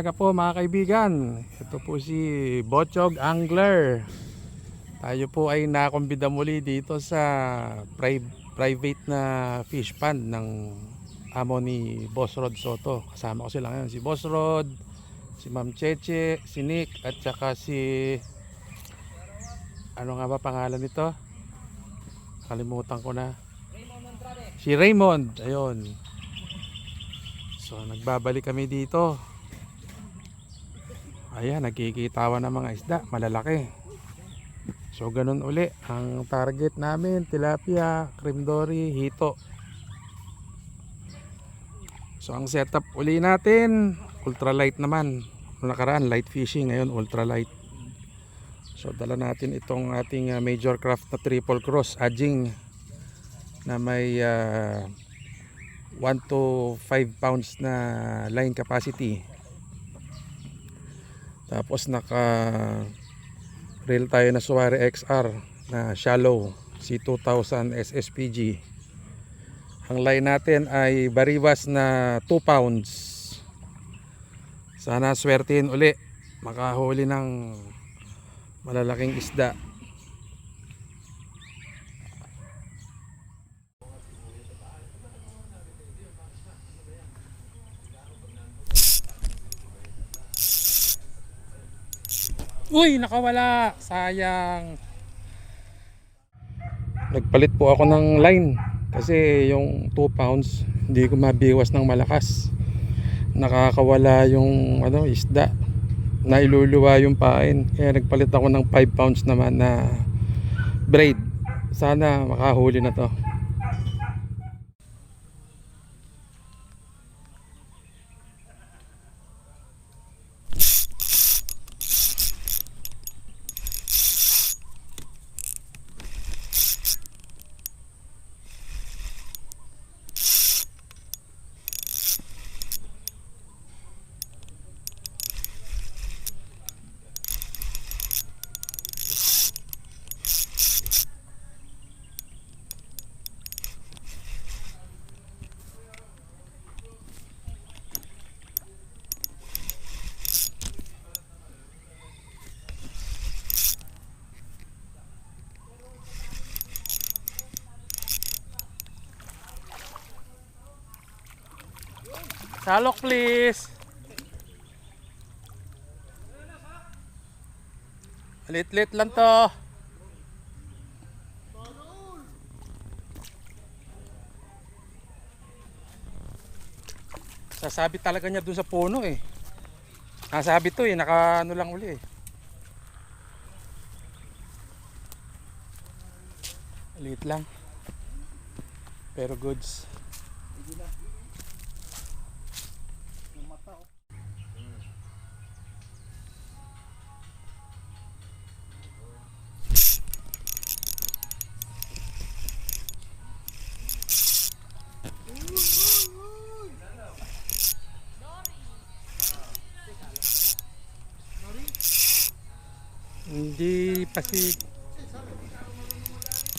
umaga po mga kaibigan. Ito po si Botchog Angler. Tayo po ay nakumbida muli dito sa private na fish pond ng amo ni Boss Rod Soto. Kasama ko sila ngayon, si Boss Rod, si Ma'am Cheche, si Nick, at saka si ano nga ba pangalan nito? Kalimutan ko na. Si Raymond. Ayun. So nagbabalik kami dito. Ayan, nagkikitawan ng mga isda, malalaki. So ganun uli, ang target namin, tilapia, cream dory, hito. So ang setup uli natin, ultralight naman. Noong nakaraan, light fishing, ngayon ultralight. So dala natin itong ating major craft na triple cross, adjing, na may 1 to 5 pounds na line capacity. Tapos naka reel tayo na Suwari XR na shallow C2000 SSPG. Ang line natin ay Baribas na 2 pounds. Sana swertihin uli, makahuli ng malalaking isda. Uy, nakawala. Sayang. Nagpalit po ako ng line kasi yung 2 pounds hindi ko mabiwas ng malakas. Nakakawala yung isda. Nailuluwa yung pain. Kaya nagpalit ako ng 5 pounds naman na braid. Sana makahuli na to. Salok please. Lit-lit lang to. Sasabit talaga niya dun sa puno eh. Nasabit to eh, naka ano lang uli eh. Lit lang. Pero goods. Hindi pa si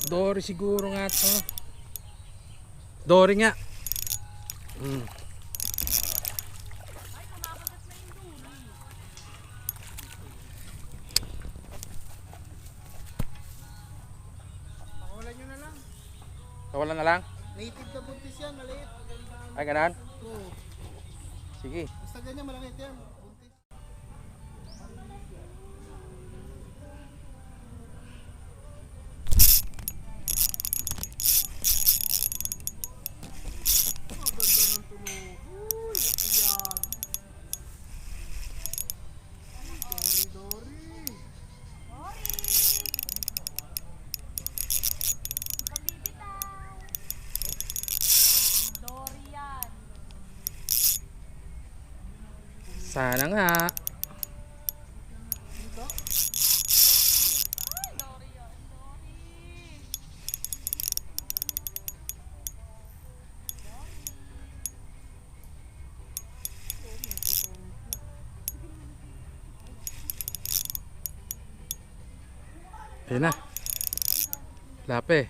Dory siguro nga to. Dory nga. Pakawalan nyo na lang. Kawalan na lang. Native na buntis yan, maliit. Ay ganan? Oo. Sige. Basta ganyan, malaki yan. Buntis. Oh, ganda ng tunog. Uy, laki yan. Dory, Dory. Sana nga. Ayun na. Lape.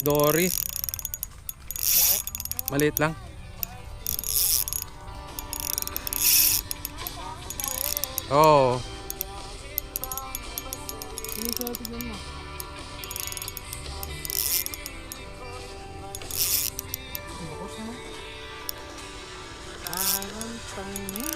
Dory. Maliit lang. Oo. Sige, sa tignan mo. Bakos mo. Parang tanga.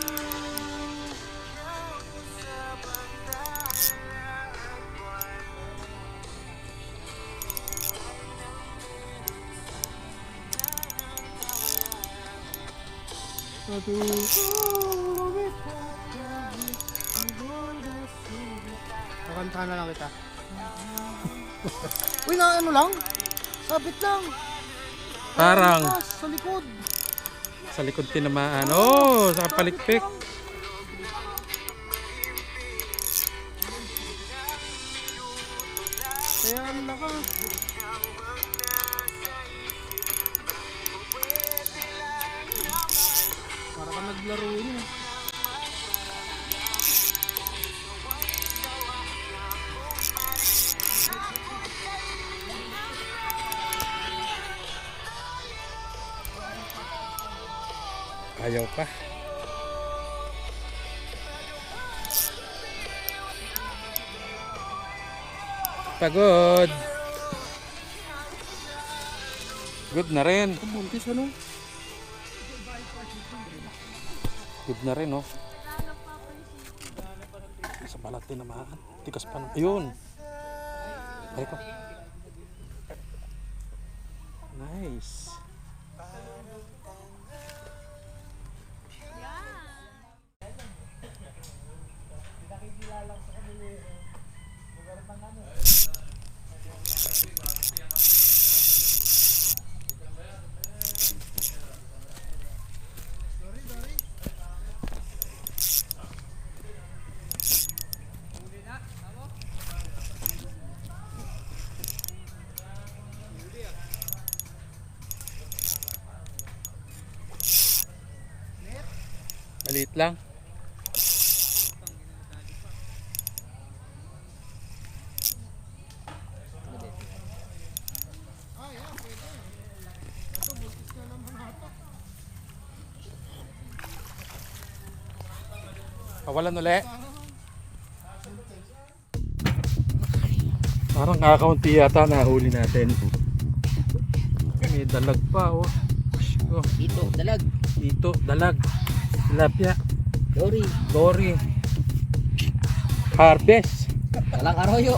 Kakantahan na lang kita. Uy, na ano lang? Sabit lang. Parang Sa likod. sa likod tinamaan. Oh, sa palikpik. Kaya ang lakas. Para ka naglaro niya. Ayaw pa. Pagod. Good na rin. Buntis ano? Good na rin, oh. Sa balat tinamaan. Tikas pa. Ayun. Ay ko. Nice. Maliit lang. Kawalan uli. Parang kakaunti yata na huli natin. May dalag pa, oh. Oh, Dito, dalag. dito, dalag. Tilapia. Dory. Dory. Harvest. Dalang arroyo.